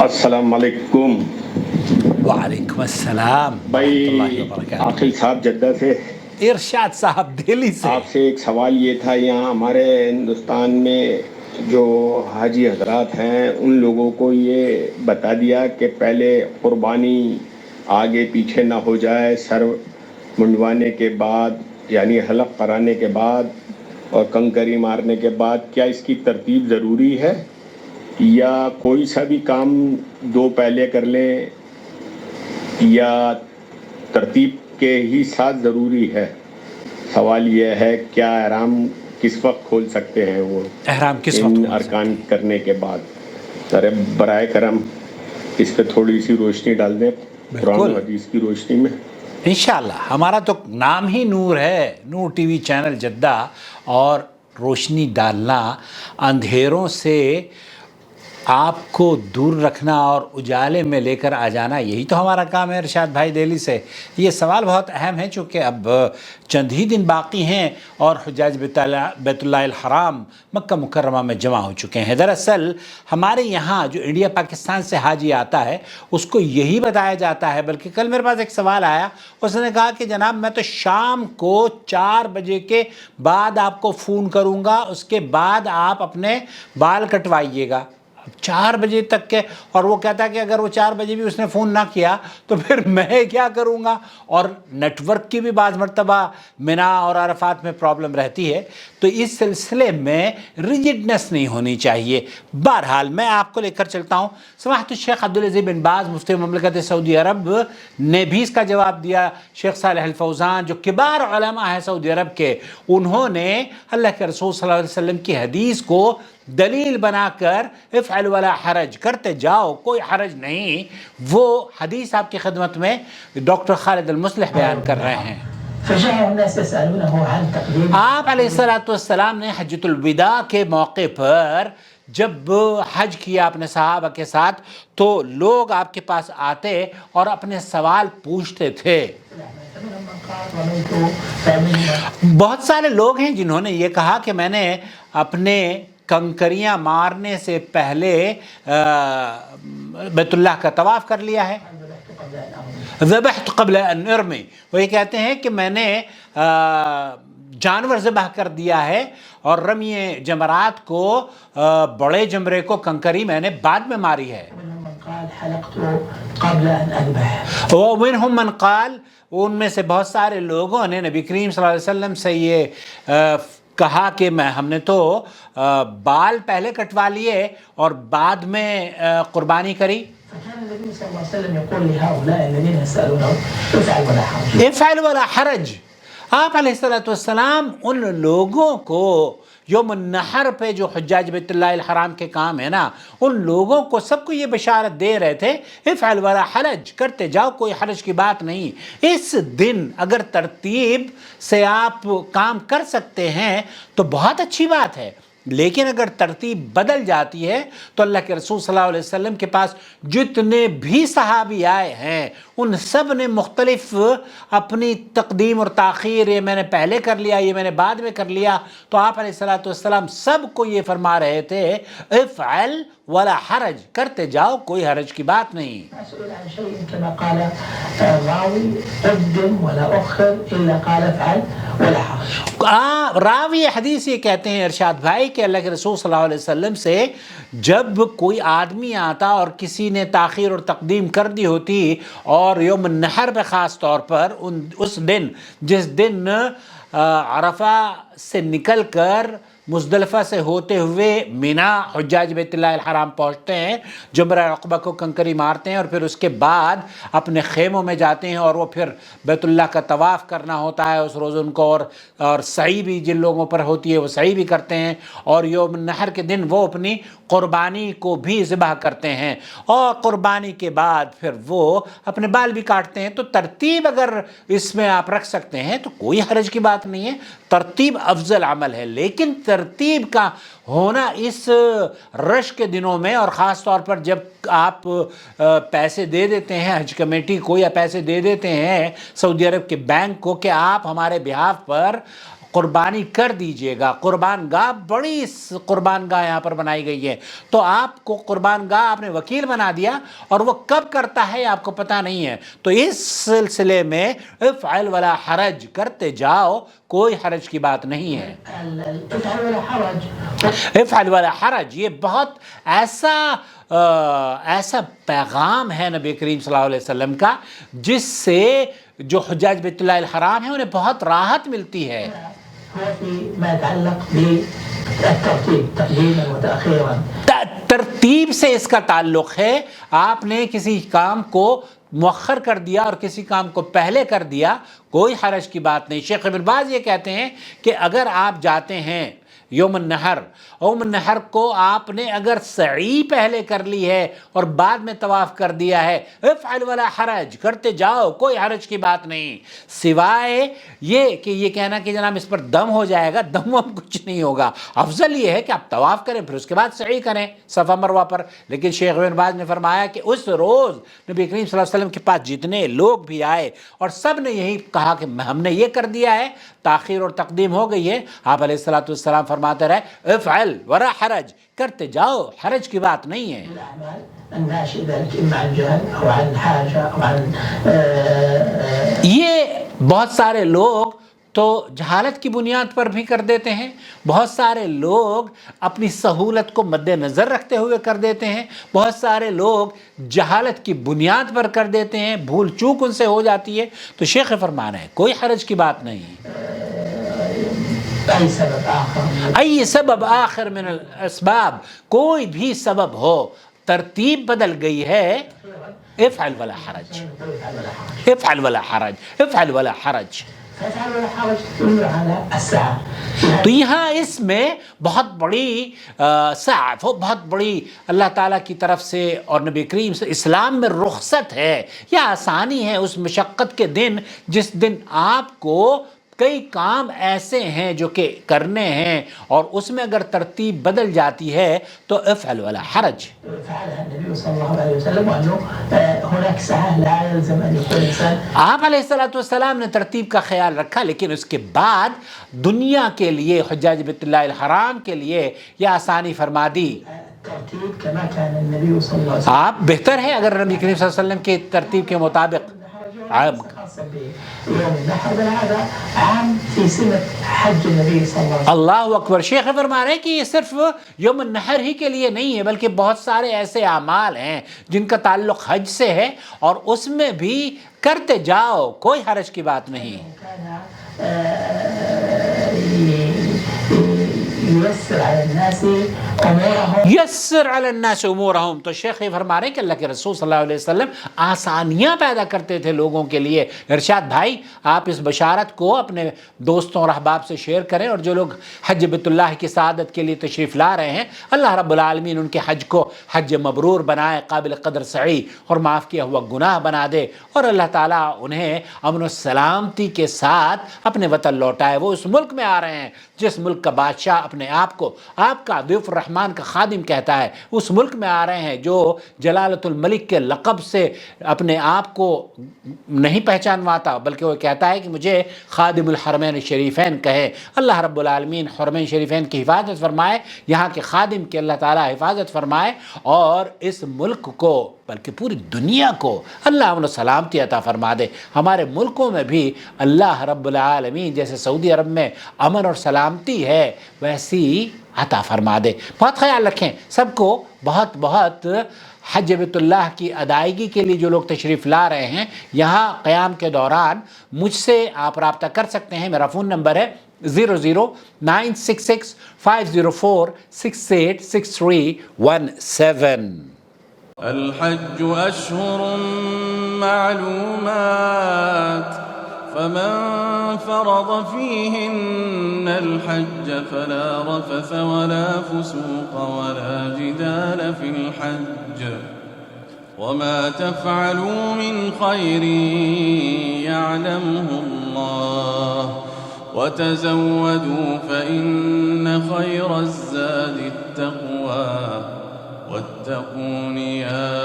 السلام علیکم وعلیکم السلام ورحمۃ اللہ بھائی. وبرکاتہ. عاقل صاحب جدہ سے ارشاد صاحب دہلی سے. آپ سے ایک سوال یہ تھا، یہاں ہمارے ہندوستان میں جو حاجی حضرات ہیں ان لوگوں کو یہ بتا دیا کہ پہلے قربانی آگے پیچھے نہ ہو جائے، سر منڈوانے کے بعد یعنی حلق کرانے کے بعد اور کنکری مارنے کے بعد کیا اس کی ترتیب ضروری ہے یا کوئی سا بھی کام دو پہلے کر لیں یا ترتیب کے ہی ساتھ ضروری ہے؟ سوال یہ ہے کیا احرام کس وقت کھول سکتے ہیں وہ احرام کس وقت ان کھول ارکان کرنے کے بعد؟ سر برائے کرم اس پہ تھوڑی سی روشنی ڈال دیں قرآن و حدیث کی روشنی میں. انشاءاللہ. ہمارا تو نام ہی نور ہے، نور ٹی وی چینل جدہ، اور روشنی ڈالنا، اندھیروں سے آپ کو دور رکھنا اور اجالے میں لے کر آ جانا، یہی تو ہمارا کام ہے. ارشاد بھائی دہلی سے یہ سوال بہت اہم ہے چونکہ اب چند ہی دن باقی ہیں اور حجاج بیت اللہ الحرام مکہ مکرمہ میں جمع ہو چکے ہیں. دراصل ہمارے یہاں جو انڈیا پاکستان سے حاجی آتا ہے اس کو یہی بتایا جاتا ہے، بلکہ کل میرے پاس ایک سوال آیا، اس نے کہا کہ جناب میں تو شام کو 4 بجے کے بعد آپ کو فون کروں گا، اس کے بعد آپ اپنے بال کٹوائیے گا. 4 بجے تک کے، اور وہ کہتا ہے کہ اگر وہ 4 بجے بھی اس نے فون نہ کیا تو پھر میں کیا کروں گا. اور نیٹ ورک کی بھی بعض مرتبہ منا اور عرفات میں پرابلم رہتی ہے، تو اس سلسلے میں ریجڈنس نہیں ہونی چاہیے. بہرحال میں آپ کو لے کر چلتا ہوں. سماحت الشیخ عبدالعزیز بن باز مفتی مملکت سعودی عرب نے بھی اس کا جواب دیا. شیخ صالح الفوزان جو کبار علماء ہیں سعودی عرب کے، انہوں نے اللہ کے رسول صلی اللہ علیہ وسلم کی حدیث کو دلیل بنا کر افعل ولا حرج، کرتے جاؤ کوئی حرج نہیں، وہ حدیث آپ کی خدمت میں ڈاکٹر خالد المصلح بیان کر رہے ہیں. آپ علیہ السلام نے حجۃ الوداع کے موقع پر جب حج کیا اپنے صحابہ کے ساتھ تو لوگ آپ کے پاس آتے اور اپنے سوال پوچھتے تھے. بہت سارے لوگ ہیں جنہوں نے یہ کہا کہ میں نے اپنے کنکریاں مارنے سے پہلے بیت اللہ کا طواف کر لیا ہے. ذبحت قبل ان ارمی، وہ یہ کہتے ہیں کہ میں نے جانور ذبح کر دیا ہے اور رمی جمرات کو، بڑے جمرے کو کنکری میں نے بعد میں ماری ہے. ومنہم من قال، ان میں سے بہت سارے لوگوں نے نبی کریم صلی اللہ علیہ وسلم سے یہ کہا کہ ہم نے تو بال پہلے کٹوا لیے اور بعد میں قربانی کری. افعل ولا حرج. آپ علیہ السلام ان لوگوں کو یوم النحر پہ جو حجاج بیت اللہ الحرام کے کام ہے نا، ان لوگوں کو سب کو یہ بشارت دے رہے تھے افعل ولا حرج، کرتے جاؤ کوئی حرج کی بات نہیں. اس دن اگر ترتیب سے آپ کام کر سکتے ہیں تو بہت اچھی بات ہے، لیکن اگر ترتیب بدل جاتی ہے تو اللہ کے رسول صلی اللہ علیہ وسلم کے پاس جتنے بھی صحابی آئے ہیں ان سب نے مختلف اپنی تقدیم اور تاخیر، یہ میں نے پہلے کر لیا، یہ میں نے بعد میں کر لیا. تو آپ علیہ السلام سب کو یہ فرما رہے تھے افعل ولا حرج، کرتے جاؤ کوئی حرج کی بات نہیں. راوی حدیث یہ کہتے ہیں ارشاد بھائی کہ اللہ کے رسول صلی اللہ علیہ وسلم سے جب کوئی آدمی آتا اور کسی نے تاخیر اور تقدیم کر دی ہوتی، اور یوم النحر پہ خاص طور پر اس دن جس دن عرفہ سے نکل کر مزدلفہ سے ہوتے ہوئے مینا حجاج بیت اللہ الحرام پہنچتے ہیں، جمرہ عقبہ کو کنکری مارتے ہیں اور پھر اس کے بعد اپنے خیموں میں جاتے ہیں اور وہ پھر بیت اللہ کا طواف کرنا ہوتا ہے اس روز ان کو، اور سعی بھی جن لوگوں پر ہوتی ہے وہ سعی بھی کرتے ہیں، اور یوم النحر کے دن وہ اپنی قربانی کو بھی ذبح کرتے ہیں اور قربانی کے بعد پھر وہ اپنے بال بھی کاٹتے ہیں. تو ترتیب اگر اس میں آپ رکھ سکتے ہیں تو کوئی حرج کی بات نہیں ہے، ترتیب افضل عمل ہے. لیکن ترتیب کا ہونا اس رش کے دنوں میں، اور خاص طور پر جب آپ پیسے دے دیتے ہیں حج کمیٹی کو یا پیسے دے دیتے ہیں سعودی عرب کے بینک کو کہ آپ ہمارے بہاف پر قربانی کر دیجئے گا. قربان گاہ بڑی قربان گاہ یہاں پر بنائی گئی ہے. تو آپ کو قربان گاہ آپ نے وکیل بنا دیا اور وہ کب کرتا ہے آپ کو پتہ نہیں ہے. تو اس سلسلے میں افعل ولا حرج، کرتے جاؤ، کوئی حرج کی بات نہیں ہے. افعل ولا حرج یہ بہت ایسا پیغام ہے نبی کریم صلی اللہ علیہ وسلم کا جس سے جو حجاج بیت اللہ الحرام ہیں انہیں بہت راحت ملتی ہے. ترتیب سے اس کا تعلق ہے. آپ نے کسی کام کو مؤخر کر دیا اور کسی کام کو پہلے کر دیا، کوئی حرج کی بات نہیں. شیخ ابن باز یہ کہتے ہیں کہ اگر آپ جاتے ہیں یوم النحر، یوم النحر کو آپ نے اگر سعی پہلے کر لی ہے اور بعد میں طواف کر دیا ہے، افعل ولا حرج، کرتے جاؤ، کوئی حرج کی بات نہیں. سوائے یہ کہ یہ کہنا کہ جناب اس پر دم ہو جائے گا، دم کچھ نہیں ہوگا. افضل یہ ہے کہ آپ طواف کریں پھر اس کے بعد سعی کریں صفا مروہ پر. لیکن شیخ ابن باز نے فرمایا کہ اس روز نبی کریم صلی اللہ علیہ وسلم کے پاس جتنے لوگ بھی آئے اور سب نے یہی کہا کہ ہم نے یہ کر دیا ہے، تاخیر اور تقدیم ہو گئی ہے. آپ علیہ الصلوۃ والسلام فرماتے رہے افعل ولا حرج، کرتے جاؤ، حرج کی بات نہیں ہے. یہ بہت سارے لوگ تو جہالت کی بنیاد پر بھی کر دیتے ہیں، بہت سارے لوگ اپنی سہولت کو مد نظر رکھتے ہوئے کر دیتے ہیں، بہت سارے لوگ جہالت کی بنیاد پر کر دیتے ہیں، بھول چوک ان سے ہو جاتی ہے. تو شیخ فرمان ہے کوئی حرج کی بات نہیں. ای سبب آخر من الاسباب، کوئی بھی سبب ہو، ترتیب بدل گئی ہے، افعل ولا حرج، افعل ولا حرج، افعل ولا حرج. تو یہاں اس میں بہت بڑی سعف، بہت بڑی اللہ تعالیٰ کی طرف سے اور نبی کریم سے اسلام میں رخصت ہے یا آسانی ہے اس مشقت کے دن جس دن آپ کو کئی کام ایسے ہیں جو کہ کرنے ہیں اور اس میں اگر ترتیب بدل جاتی ہے تو افعل ولا حرج. آپ علیہ السلام نے ترتیب کا خیال رکھا، لیکن اس کے بعد دنیا کے لیے، حجاج بیت اللہ الحرام کے لیے یہ آسانی فرما دی. آپ بہتر ہے اگر نبی کریم صلی اللہ علیہ وسلم کی ترتیب کے مطابق. اللہ اکبر. شیخ فرما رہے ہیں کہ یہ صرف یوم النحر ہی کے لیے نہیں ہے بلکہ بہت سارے ایسے اعمال ہیں جن کا تعلق حج سے ہے اور اس میں بھی کرتے جاؤ، کوئی حرج کی بات نہیں. یسر علی الناس امورہم. تو شیخ فرما رہے ہیں کہ اللہ کے رسول صلی اللہ علیہ وسلم آسانیاں پیدا کرتے تھے لوگوں کے لیے. ارشاد بھائی آپ اس بشارت کو اپنے دوستوں اور احباب سے شیئر کریں، اور جو لوگ حج بیت اللہ کی سعادت کے لیے تشریف لا رہے ہیں، اللہ رب العالمین ان کے حج کو حج مبرور بنائے، قابل قدر سعی اور معاف کیا ہوا گناہ بنا دے، اور اللہ تعالیٰ انہیں امن و سلامتی کے ساتھ اپنے وطن لوٹائے. وہ اس ملک میں آ رہے ہیں جس ملک کا بادشاہ اپنے آپ کو آپ کا ضیف الرحمن کا خادم کہتا ہے، اس ملک میں آ رہے ہیں جو جلالت الملک کے لقب سے اپنے آپ کو نہیں پہچانواتا بلکہ وہ کہتا ہے کہ مجھے خادم الحرمین شریفین کہے. اللہ رب العالمین حرمین شریفین کی حفاظت فرمائے، یہاں کے خادم کی اللہ تعالیٰ حفاظت فرمائے، اور اس ملک کو بلکہ پوری دنیا کو اللہ امن و سلامتی عطا فرما دے. ہمارے ملکوں میں بھی اللہ رب العالمین جیسے سعودی عرب میں امن اور سلامتی ہے ویسی عطا فرما دے. بہت خیال رکھیں سب کو. بہت بہت حج بیت اللہ کی ادائیگی کے لیے جو لوگ تشریف لا رہے ہیں یہاں قیام کے دوران مجھ سے آپ رابطہ کر سکتے ہیں. میرا فون نمبر ہے 00966-504-686317. الحج أشهر معلومات فمن فرض فيهن الحج فلا رفث ولا فسوق ولا جدال في الحج وما تفعلوا من خير يعلمه الله وتزودوا فإن خير الزاد التقوى واتقون يا